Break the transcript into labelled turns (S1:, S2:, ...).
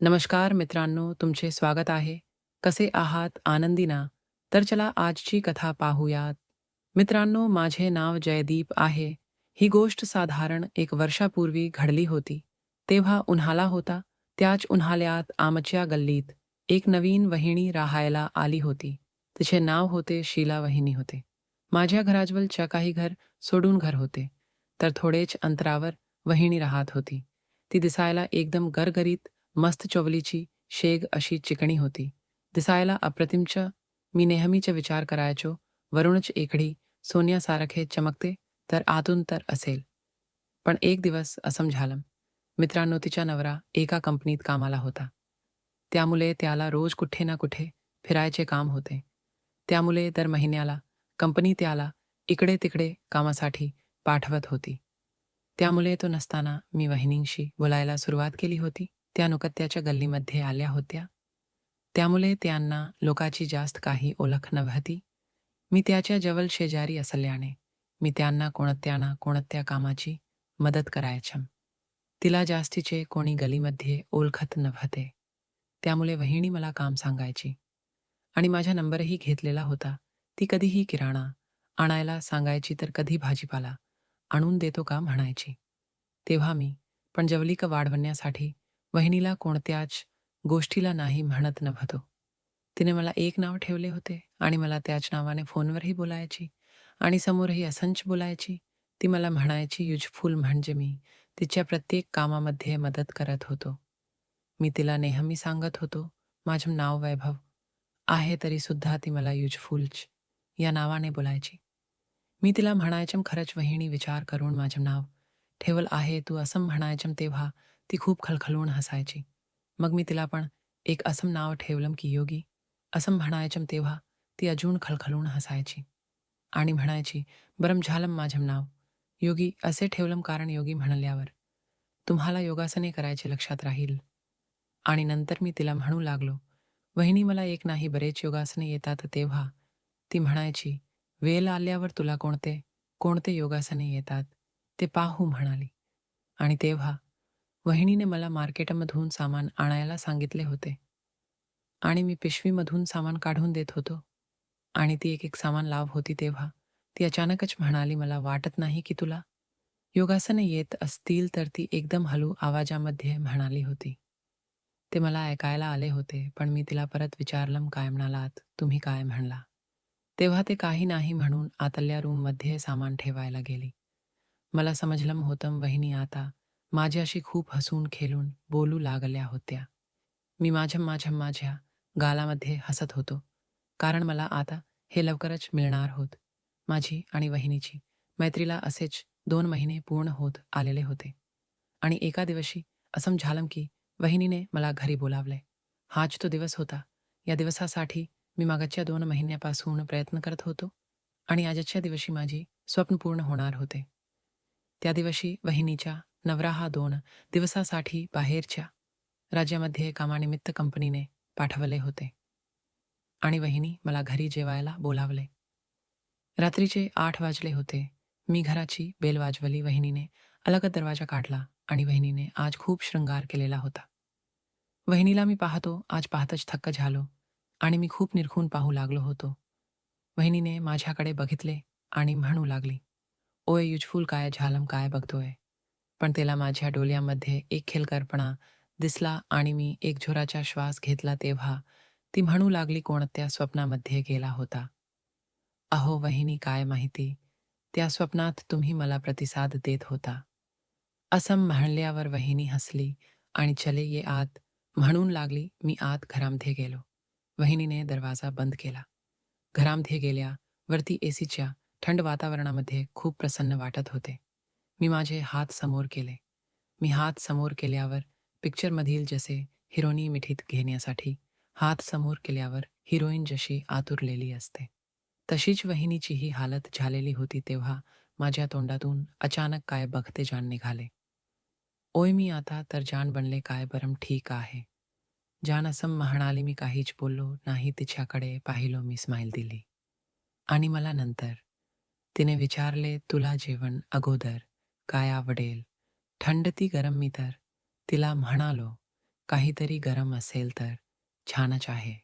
S1: नमस्कार मित्रांनो, तुमचे स्वागत आहे. कसे आहात? आनंदी ना? तर चला आजची कथा पाहूयात. मित्रांनो, माझे नाव जयदीप आहे. ही गोष्ट साधारण 1 वर्षापूर्वी घडली होती. तेव्हा उन्हाळा होता. त्याच उन्हाळ्यात आमच्या गल्लीत एक नवीन वहिनी राहायला आली होती. तिचे नाव होते शीला वहिनी होते. माझ्या घराजवळच्या काही घर सोडून घर होते. तर थोडेच अंतरावर वहिनी राहत होती. ती दिसायला एकदम गरगरीत मस्त चवलीची शेग अशी चिकणी होती. दिसायला अप्रतिमच. मी नेहमीच विचार करायचो, वरूनच एकढी सोन्यासारखे चमकते, तर आतून तर असेल. पण एक दिवस असं झालं. मित्रांनो, तिचा नवरा एका कंपनीत कामाला होता. त्यामुळे त्याला रोज कुठे ना कुठे फिरायचे काम होते. त्यामुळे दर महिन्याला कंपनी त्याला इकडे-तिकडे कामासाठी पाठवत होती. त्यामुळे तो नसताना मी वहिनींशी बोलायला सुरुवात केली होती. त्या नुकत्याच्या गल्लीमध्ये आल्या होत्या. त्यामुळे त्यांना लोकाची जास्त काही ओळख नव्हती. मी त्याच्या जवळ शेजारी असल्याने मी त्यांना कोणत्या ना कोणत्या कामाची मदत करायच्या. तिला जास्तीचे कोणी गलीमध्ये ओळखत नव्हते. त्यामुळे वहिनी मला काम सांगायची आणि माझा नंबरही घेतलेला होता. ती कधीही किराणा आणायला सांगायची तर कधी भाजीपाला आणून देतो का म्हणायची. तेव्हा मी पण जवळीक वाढवण्यासाठी वहिनीला कोणत्याच गोष्टीला नाही म्हणत नव्हतो. तिने मला एक नाव ठेवले होते आणि मला त्याच नावाने फोनवरही बोलायची आणि समोरही असंच बोलायची. ती मला म्हणायची युजफुल म्हणजे मी तिच्या प्रत्येक कामामध्ये मदत करत होतो. मी तिला नेहमी सांगत होतो, माझं नाव वैभव आहे तरी सुद्धा ती मला युजफुलच या नावाने बोलायची. मी तिला म्हणायचम खरंच वहिनी विचार करून माझं नाव ठेवल आहे तू असं म्हणायचम तेव्हा ती खूप खलखलून हसायची. मग मी तिला पण एक असं नाव ठेवलं की योगी असं म्हणायचम तेव्हा ती अजून खलखलून हसायची आणि म्हणायची बरं झालं माझं नाव योगी असे ठेवलं कारण योगी म्हणल्यावर तुम्हाला योगासने करायचे लक्षात राहील. आणि नंतर मी तिला म्हणू लागलो, वहिनी मला एक नाही बरेच योगासने येतात. तेव्हा ती म्हणायची, वेळ आल्यावर तुला कोणते कोणते योगासने येतात ते पाहू म्हणाली. आणि तेव्हा वहिनीने मला मार्केटमधून सामान आणायला सांगितले होते आणि मी पिशवीमधून सामान काढून देत होतो आणि ती एक एक सामान लाव होती. तेव्हा ती अचानकच म्हणाली, मला वाटत नाही की तुला योगासने येत असतील. तर ती एकदम हळू आवाजामध्ये म्हणाली होती. ते मला ऐकायला आले होते, पण मी तिला परत विचारलं, काय म्हणालात तुम्ही, काय म्हणला. तेव्हा ते काही नाही म्हणून आतल्या रूममध्ये सामान ठेवायला गेली. मला समजलं होतं वहिनी आता माझ्याशी खूप हसून खेळून बोलू लागल्या होत्या. मी माझ्या गालामध्ये हसत होतो, कारण मला आता हे लवकरच मिळणार होत. माझी आणि वहिनीची मैत्रीला असेच 2 महिने पूर्ण होत आलेले होते आणि एका दिवशी असं झालं की वहिनीने मला घरी बोलावले. हाच तो दिवस होता. या दिवसासाठी मी मागच्या 2 महिन्यापासून प्रयत्न करत होतो आणि आजच्या दिवशी माझी स्वप्न पूर्ण होणार होते. त्या दिवशी वहिनीच्या नवरा हा 2 दिवसासाठी बाहेरच्या राज्यामध्ये कामानिमित्त कंपनीने पाठवले होते आणि वहिनी मला घरी जेवायला बोलावले. रात्रीचे 8 वाजले होते. मी घराची बेल वाजवली. वहिनीने अलगद दरवाजा काढला आणि वहिनीने आज खूप शृंगार केलेला होता. वहिनीला मी पाहतो आज पाहतच थक्क झालो आणि मी खूप निरखून पाहू लागलो होतो. वहिनीने माझ्याकडे बघितले आणि म्हणू लागली, ओय युजफुल काय झालं काय बघतोय. पण त्याला माझ्या डोळ्यामध्ये एक खेलकरपणा दिसला आणि मी एक जोराचा श्वास घेतला. तेव्हा ती म्हणू लागली, कोणत्या स्वप्नामध्ये गेला होता. अहो वहिनी, काय माहिती, त्या स्वप्नात तुम्ही मला प्रतिसाद देत होता. असं म्हणल्यावर वहिनी हसली आणि चले ये आत म्हणून लागली. मी आत घरामध्ये गेलो. वहिनीने दरवाजा बंद केला. घरामध्ये गेल्या वरती एसीच्या थंड वातावरणामध्ये खूप प्रसन्न वाटत होते. मी माझे हात समोर केले. मी हात समोर केल्यावर पिक्चरमधील जसे हिरोनी मिठीत घेण्यासाठी हात समोर केल्यावर हिरोईन जशी आतुरलेली असते, तशीच वहिनीचीही हालत झालेली होती. तेव्हा माझ्या तोंडातून अचानक काय बघते जाण निघाले. ओय मी आता तर जान बनले काय बरं ठीक आहे. जान असं म्हणाली. मी काहीच बोललो नाही. तिच्याकडे पाहिलो. मी स्माईल दिली आणि मला नंतर तिने विचारले, तुला जेवण अगोदर काय आवडेल, थंड की गरम. मी तर तिला म्हणालो, काहीतरी गरम असेल तर छानच आहे.